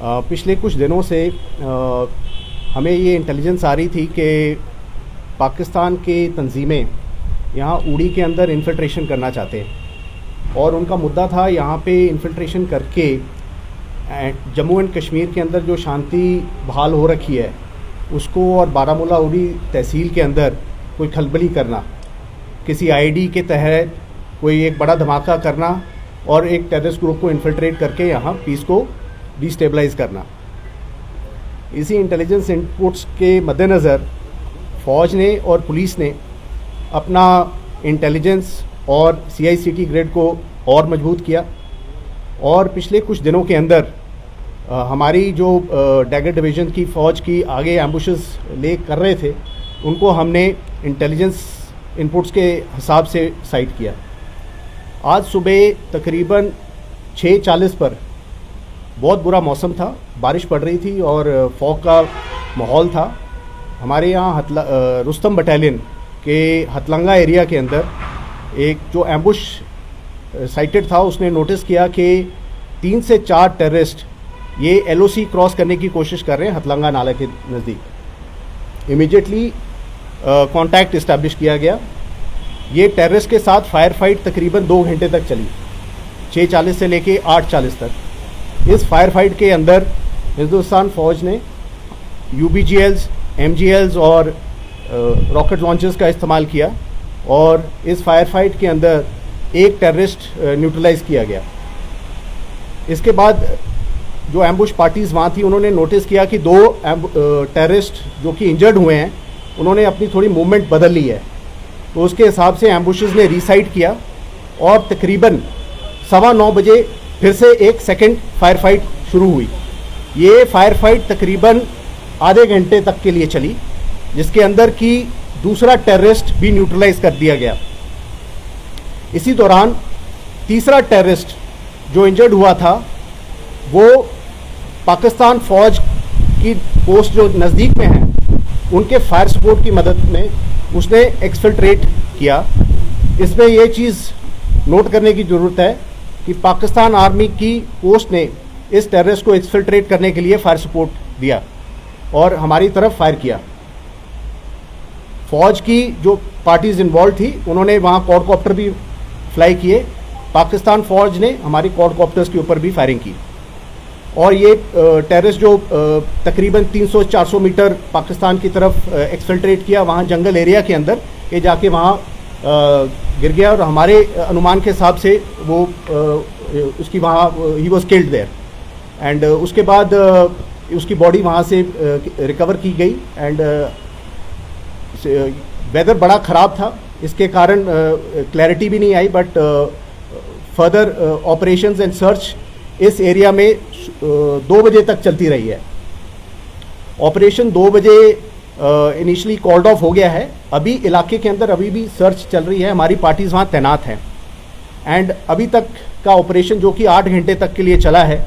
पिछले कुछ दिनों से हमें ये इंटेलिजेंस आ रही थी कि पाकिस्तान के तंजीमें यहाँ उड़ी के अंदर इन्फिल्ट्रेशन करना चाहते हैं और उनका मुद्दा था यहाँ पे इन्फिल्ट्रेशन करके जम्मू एंड कश्मीर के अंदर जो शांति बहाल हो रखी है उसको और बारामूला उड़ी तहसील के अंदर कोई खलबली करना, किसी आईडी के तहत कोई एक बड़ा धमाका करना और एक टेररिस्ट ग्रुप को इन्फिल्ट्रेट करके यहाँ पीस को डिस्टेबलाइज करना। इसी इंटेलिजेंस इनपुट्स के मद्देनज़र फ़ौज ने और पुलिस ने अपना इंटेलिजेंस और CICT ग्रेड को और मजबूत किया और पिछले कुछ दिनों के अंदर हमारी जो डैगर डिवीज़न की फ़ौज की आगे एम्बुशेस ले कर रहे थे उनको हमने इंटेलिजेंस इनपुट्स के हिसाब से साइट किया। आज सुबह तकरीबन 6:40 पर बहुत बुरा मौसम था, बारिश पड़ रही थी और फॉग का माहौल था। हमारे यहाँ रुस्तम बटालियन के हथलंगा एरिया के अंदर एक जो एम्बुश साइटेड था उसने नोटिस किया कि 3 से 4 टेररिस्ट ये LOC क्रॉस करने की कोशिश कर रहे हैं हथलंगा नाला के नज़दीक। इमीडिएटली कांटेक्ट इस्टेब्लिश किया गया। ये टेररिस्ट के साथ फायर फाइट तकरीबन 2 घंटे तक चली, 6:40 से लेके 8:40 तक। इस फायर फाइट के अंदर हिंदुस्तान फ़ौज ने UBGLs, MGLs और रॉकेट लॉन्चर्स का इस्तेमाल किया और इस फायर फाइट के अंदर एक टेररिस्ट न्यूट्रलाइज किया गया। इसके बाद जो एम्बुश पार्टीज़ वहाँ थी उन्होंने नोटिस किया कि 2 टेररिस्ट जो कि इंजर्ड हुए हैं उन्होंने अपनी थोड़ी मूवमेंट बदल ली है, तो उसके हिसाब से एम्बुशेस ने रीसाइट किया और तकरीबन 9:15 बजे फिर से एक सेकंड फायर फाइट शुरू हुई। ये फायर फाइट तकरीबन आधे घंटे तक के लिए चली, जिसके अंदर की दूसरा टेररिस्ट भी न्यूट्रलाइज कर दिया गया। इसी दौरान तीसरा टेररिस्ट जो इंजर्ड हुआ था वो पाकिस्तान फ़ौज की पोस्ट जो नज़दीक में है उनके फायर सपोर्ट की मदद में उसने एक्सफिल्ट्रेट किया। इसमें यह चीज़ नोट करने की ज़रूरत है कि पाकिस्तान आर्मी की पोस्ट ने इस टेररिस्ट को एक्सफिल्ट्रेट करने के लिए फायर सपोर्ट दिया और हमारी तरफ फायर किया। फ़ौज की जो पार्टीज़ इन्वॉल्व थी उन्होंने वहाँ क्वाडकॉप्टर भी फ्लाई किए। पाकिस्तान फ़ौज ने हमारी क्वाडकॉप्टर्स के ऊपर भी फायरिंग की और ये टेररिस्ट जो तकरीबन 300-400 मीटर पाकिस्तान की तरफ एक्सफिल्ट्रेट किया, वहाँ जंगल एरिया के अंदर ये जाके वहाँ गिर गया और हमारे अनुमान के हिसाब से वो उसकी वहाँ ही वॉज किल्ड देयर एंड उसके बाद उसकी बॉडी वहाँ से रिकवर की गई एंड वेदर बड़ा ख़राब था, इसके कारण क्लैरिटी भी नहीं आई, but further operations and search इस एरिया में 2 बजे तक चलती रही है। ऑपरेशन 2 बजे इनिशियली कॉल्ड ऑफ हो गया है। अभी इलाके के अंदर अभी भी सर्च चल रही है, हमारी पार्टीज़ वहाँ तैनात हैं एंड अभी तक का ऑपरेशन जो कि 8 घंटे तक के लिए चला है,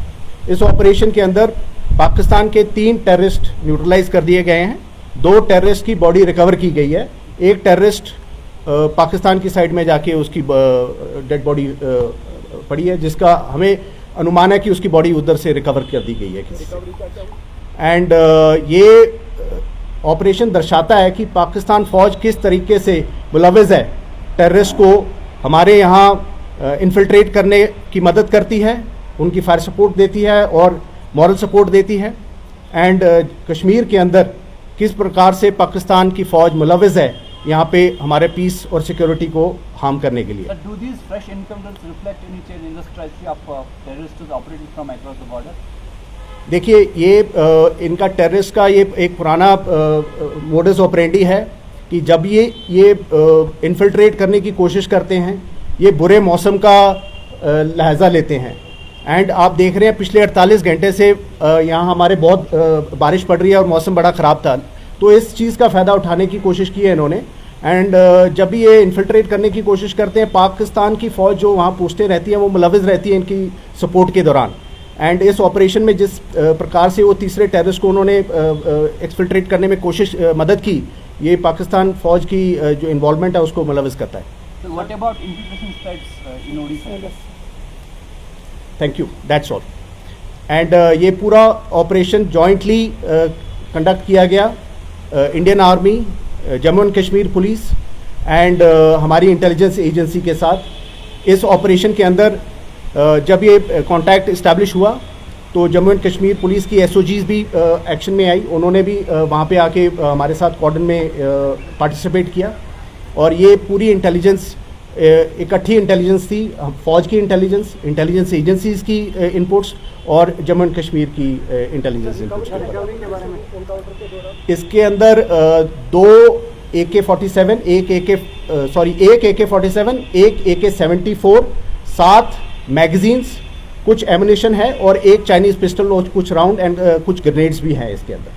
इस ऑपरेशन के अंदर पाकिस्तान के 3 टेररिस्ट न्यूट्रलाइज कर दिए गए हैं, 2 टेररिस्ट की बॉडी रिकवर की गई है, एक टेररिस्ट पाकिस्तान की साइड में जाके उसकी डेड बॉडी पड़ी है, जिसका हमें अनुमान है कि उसकी बॉडी उधर से रिकवर कर दी गई है किसी से। एंड ये ऑपरेशन दर्शाता है कि पाकिस्तान फ़ौज किस तरीके से मुलव्विज़ है, टेररिस्ट को हमारे यहाँ इन्फिल्ट्रेट करने की मदद करती है, उनकी फायर सपोर्ट देती है और मॉरल सपोर्ट देती है एंड कश्मीर के अंदर किस प्रकार से पाकिस्तान की फ़ौज मुलव्विज़ है यहाँ पे हमारे पीस और सिक्योरिटी को हार्म करने के लिए। Do these fresh encounters reflect any change in the strategy of terrorists operating from across the border? देखिए ये इनका टेररिस्ट का ये एक पुराना मोडस ऑपरेंडी है कि जब ये इन्फिल्ट्रेट करने की कोशिश करते हैं ये बुरे मौसम का लहजा लेते हैं एंड आप देख रहे हैं पिछले 48 घंटे से यहाँ हमारे बहुत बारिश पड़ रही है और मौसम बड़ा ख़राब था, तो इस चीज़ का फ़ायदा उठाने की कोशिश की है इन्होंने एंड जब भी ये इन्फिल्ट्रेट करने की कोशिश करते हैं पाकिस्तान की फ़ौज जो वहाँ पोस्टें रहती हैं वो मुलव्विज़ रहती है इनकी सपोर्ट के दौरान एंड इस ऑपरेशन में जिस प्रकार से वो तीसरे टेररिस्ट को उन्होंने एक्सफिल्ट्रेट करने में मदद की, ये पाकिस्तान फ़ौज की जो इन्वॉल्वमेंट है उसको मुलव्विज़ करता है। So what about infiltration threats in Odisha? Thank you. That's all. And ये पूरा ऑपरेशन जॉइंटली कंडक्ट किया गया Indian army, Jammu and Kashmir police and हमारी इंटेलिजेंस एजेंसी के साथ। इस ऑपरेशन के अंदर जब ये कॉन्टैक्ट इस्टेब्लिश हुआ तो जम्मू एंड कश्मीर पुलिस की एसओजीज भी एक्शन में आई, उन्होंने भी वहाँ पे आके हमारे साथ कॉर्डन में पार्टिसिपेट किया। और ये पूरी इंटेलिजेंस इकट्ठी इंटेलिजेंस थी, फौज की इंटेलिजेंस, इंटेलिजेंस एजेंसीज की इनपुट्स और जम्मू एंड कश्मीर की इंटेलिजेंस इनपुट्स। इसके अंदर दो AK-47, एक AK-47, एक AK-74, 7 मैगजीन्स, कुछ एमुनेशन है और एक चाइनीज़ पिस्टल और कुछ राउंड एंड कुछ ग्रेनेड्स भी हैं इसके अंदर।